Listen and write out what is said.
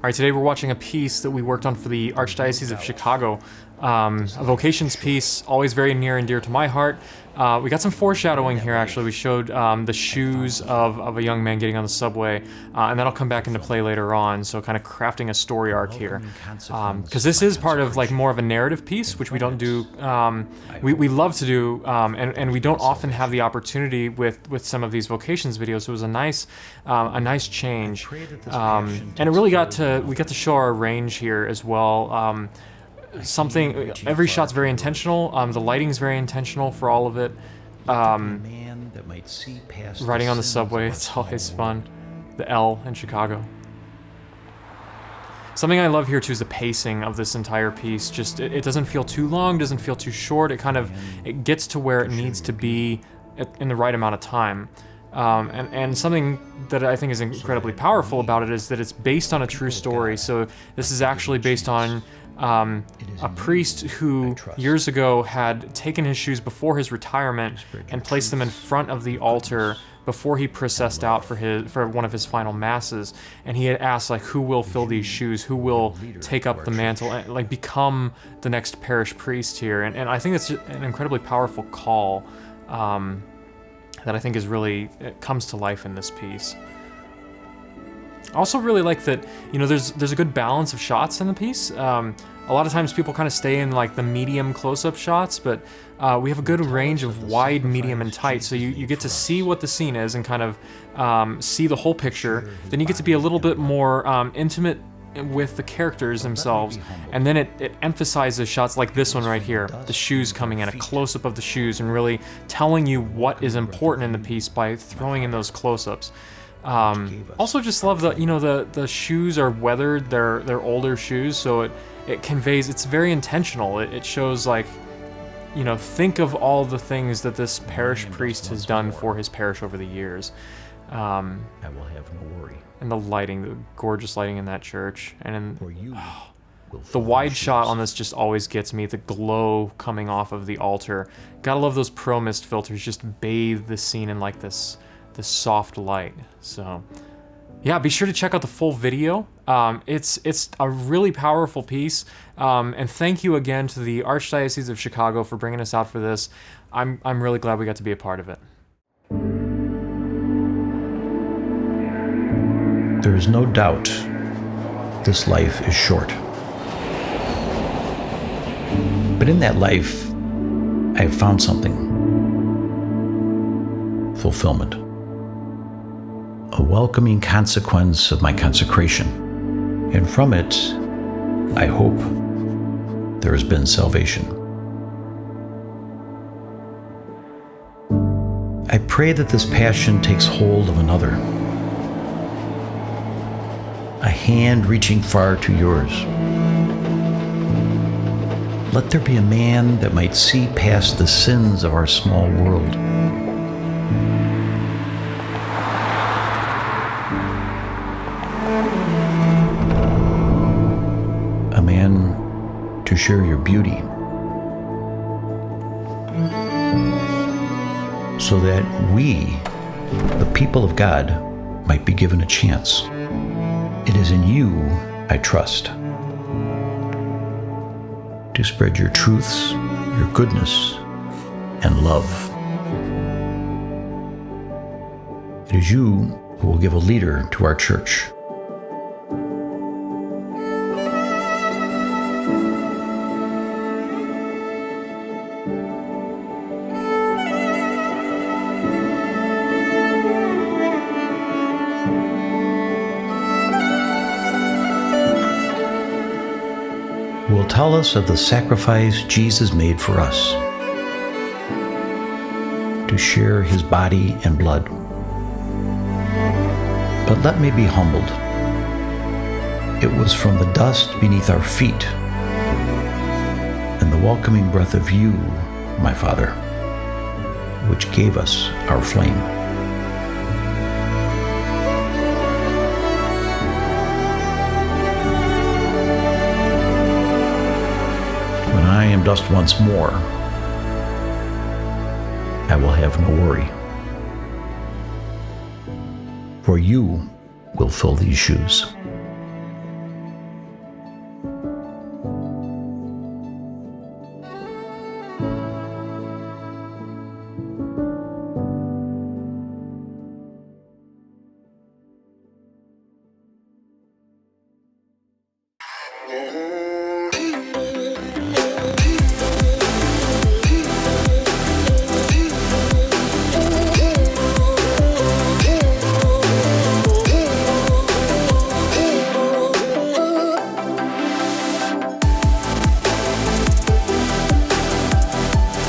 All right, today we're watching a piece that we worked on for the Archdiocese of Chicago. A vocations piece, always very near and dear to my heart. We got some foreshadowing here, actually. We showed the shoes of a young man getting on the subway, and that'll come back into play later on, so kind of crafting a story arc here. Because this is part of like more of a narrative piece, which we don't do, we love to do, and we don't often have the opportunity with some of these vocations videos, so it was a nice change. And it really we got to show our range here as well. Every shot's very intentional. The lighting's very intentional for all of it. Riding on the subway, it's always fun. The L in Chicago. Something I love here too is the pacing of this entire piece. Just it doesn't feel too long, doesn't feel too short. It gets to where it needs to be in the right amount of time. And something that I think is incredibly powerful about it is that it's based on a true story. So this is actually based on a priest who years ago had taken his shoes before his retirement and placed them in front of the altar before he processed out for one of his final masses, and he had asked, like, who will fill these shoes, who will take up the mantle and like become the next parish priest here, and I think it's an incredibly powerful call that I think is really, it comes to life in this piece. I also really like that, there's a good balance of shots in the piece. A lot of times people kind of stay in like the medium close-up shots, but we have a good range of wide, medium, and tight, so you get to see what the scene is and kind of see the whole picture. Then you get to be a little bit more intimate with the characters themselves, and then it emphasizes shots like this one right here, the shoes coming in, a close-up of the shoes, and really telling you what is important in the piece by throwing in those close-ups. Also just love the shoes are weathered, they're older shoes, so it conveys, it's very intentional. It shows like, think of all the things that this parish priest has done for his parish over the years. I will have no worry. And the lighting, the gorgeous lighting in that church, and the wide shot on this just always gets me, the glow coming off of the altar. Gotta love those pro mist filters, just bathe the scene in like this soft light. So yeah, be sure to check out the full video. It's a really powerful piece, and thank you again to the Archdiocese of Chicago for bringing us out for this. I'm really glad we got to be a part of it. There is no doubt this life is short. But in that life, I have found something. Fulfillment. A welcoming consequence of my consecration. And from it, I hope there has been salvation. I pray that this passion takes hold of another. A hand reaching far to yours. Let there be a man that might see past the sins of our small world. A man to share your beauty, so that we, the people of God, might be given a chance. It is in you I trust, to spread your truths, your goodness, and love. It is you who will give a leader to our church. Will tell us of the sacrifice Jesus made for us, to share his body and blood. But let me be humbled. It was from the dust beneath our feet and the welcoming breath of you, my Father, which gave us our flame. When I am dust once more, I will have no worry. For you will fill these shoes.